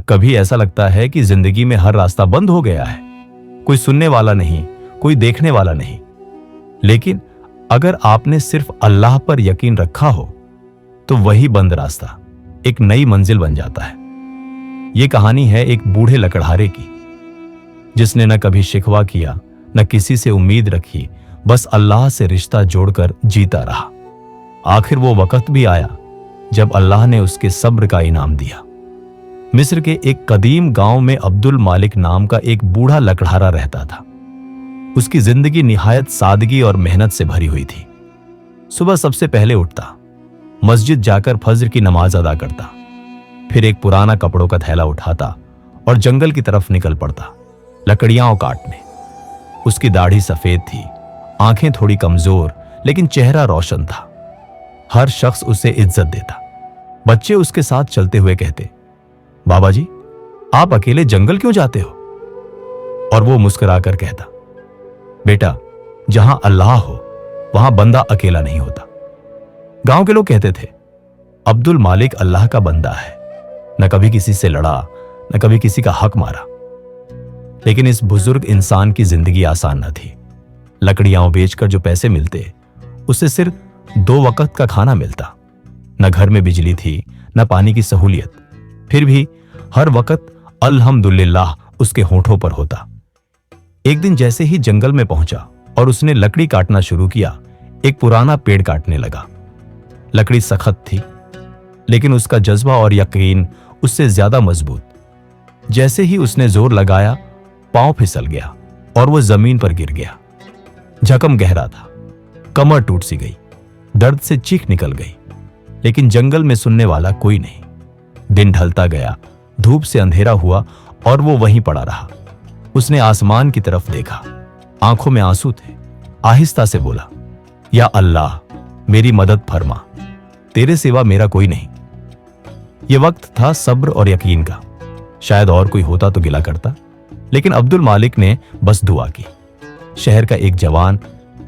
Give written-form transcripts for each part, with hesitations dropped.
कभी ऐसा लगता है कि जिंदगी में हर रास्ता बंद हो गया है, कोई सुनने वाला नहीं, कोई देखने वाला नहीं। लेकिन अगर आपने सिर्फ अल्लाह पर यकीन रखा हो तो वही बंद रास्ता एक नई मंजिल बन जाता है। यह कहानी है एक बूढ़े लकड़हारे की, जिसने न कभी शिकवा किया, न किसी से उम्मीद रखी, बस अल्लाह से रिश्ता जोड़कर जीता रहा। आखिर वो वक्त भी आया जब अल्लाह ने उसके सब्र का इनाम दिया। मिस्र के एक कदीम गांव में अब्दुल मालिक नाम का एक बूढ़ा लकड़हारा रहता था। उसकी जिंदगी निहायत सादगी और मेहनत से भरी हुई थी। सुबह सबसे पहले उठता, मस्जिद जाकर फज्र की नमाज अदा करता, फिर एक पुराना कपड़ों का थैला उठाता और जंगल की तरफ निकल पड़ता लकड़ियां काटने। उसकी दाढ़ी सफेद थी, आंखें थोड़ी कमजोर, लेकिन चेहरा रोशन था। हर शख्स उसे इज्जत देता। बच्चे उसके साथ चलते हुए कहते, बाबा जी, आप अकेले जंगल क्यों जाते हो? और वो मुस्कुराकर कहता, बेटा, जहां अल्लाह हो वहां बंदा अकेला नहीं होता। गांव के लोग कहते थे, अब्दुल मालिक अल्लाह का बंदा है, न कभी किसी से लड़ा, न कभी किसी का हक मारा। लेकिन इस बुजुर्ग इंसान की जिंदगी आसान न थी। लकड़ियां बेचकर जो पैसे मिलते, उससे सिर्फ 2 वक्त का खाना मिलता। न घर में बिजली थी, न पानी की सहूलियत। फिर भी हर वक्त अल्हम्दुलिल्लाह उसके होठों पर होता। एक दिन जैसे ही जंगल में पहुंचा और उसने लकड़ी काटना शुरू किया, एक पुराना पेड़ काटने लगा। लकड़ी सख्त थी, लेकिन उसका जज्बा और यकीन उससे ज्यादा मजबूत। जैसे ही उसने जोर लगाया, पांव फिसल गया और वो जमीन पर गिर गया। जख्म गहरा था, कमर टूट सी गई, दर्द से चीख निकल गई। लेकिन जंगल में सुनने वाला कोई नहीं। दिन ढलता गया, धूप से अंधेरा हुआ और वो वहीं पड़ा रहा। उसने आसमान की तरफ देखा, आंखों में आंसू थे। आहिस्ता से बोला, या अल्लाह, मेरी मदद फरमा, तेरे सिवा मेरा कोई नहीं। यह वक्त था सब्र और यकीन का। शायद और कोई होता तो गिला करता, लेकिन अब्दुल मालिक ने बस दुआ की। शहर का एक जवान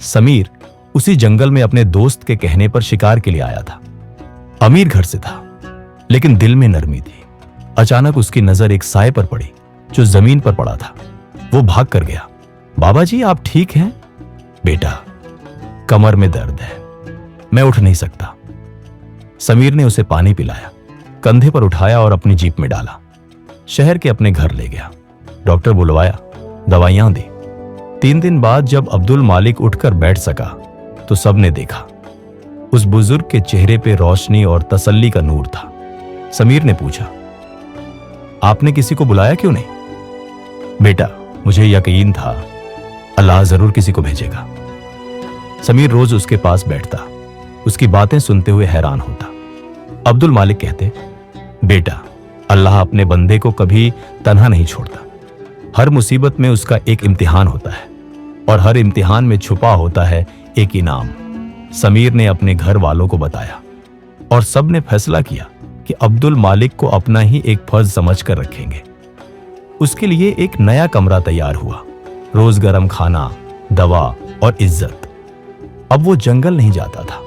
समीर उसी जंगल में अपने दोस्त के कहने पर शिकार के लिए आया था। अमीर घर से था, लेकिन दिल में नरमी थी। अचानक उसकी नजर एक साए पर पड़ी जो जमीन पर पड़ा था। वो भाग कर गया। बाबा जी, आप ठीक हैं? बेटा, कमर में दर्द है, मैं उठ नहीं सकता। समीर ने उसे पानी पिलाया, कंधे पर उठाया और अपनी जीप में डाला। शहर के अपने घर ले गया। डॉक्टर बुलवाया, दवाइयां दी। 3 दिन बाद जब अब्दुल मालिक उठकर बैठ सका तो सबने देखा, उस बुजुर्ग के चेहरे पे रोशनी और तसल्ली का नूर था। समीर ने पूछा, आपने किसी को बुलाया क्यों नहीं? बेटा, मुझे यकीन था अल्लाह जरूर किसी को भेजेगा। समीर रोज उसके पास बैठता, उसकी बातें सुनते हुए हैरान होता। अब्दुल मालिक कहते, बेटा, अल्लाह अपने बंदे को कभी तन्हा नहीं छोड़ता। हर मुसीबत में उसका एक इम्तिहान होता है और हर इम्तिहान में छुपा होता है एक इनाम। समीर ने अपने घर वालों को बताया और सब ने फैसला किया कि अब्दुल मालिक को अपना ही एक फर्ज समझकर रखेंगे। उसके लिए एक नया कमरा तैयार हुआ, रोज गरम खाना, दवा और इज्जत। अब वो जंगल नहीं जाता था,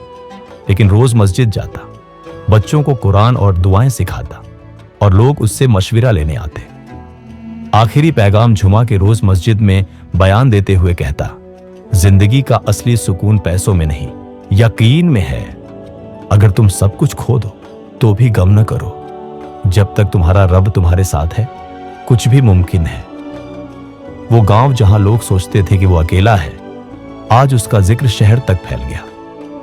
लेकिन रोज मस्जिद जाता, बच्चों को कुरान और दुआएं सिखाता और लोग उससे मशविरा लेने आते। आखिरी पैगाम झुमा के रोज मस्जिद में बयान देते हुए कहता, जिंदगी का असली सुकून पैसों में नहीं, यकीन में है। अगर तुम सब कुछ खो दो तो भी गम न करो। जब तक तुम्हारा रब तुम्हारे साथ है, कुछ भी मुमकिन है। वो गांव जहां लोग सोचते थे कि वो अकेला है, आज उसका जिक्र शहर तक फैल गया।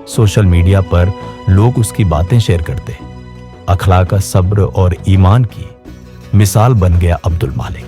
सोशल मीडिया पर लोग उसकी बातें शेयर करते। अखलाक, सब्र और ईमान की मिसाल बन गया अब्दुल मालिक।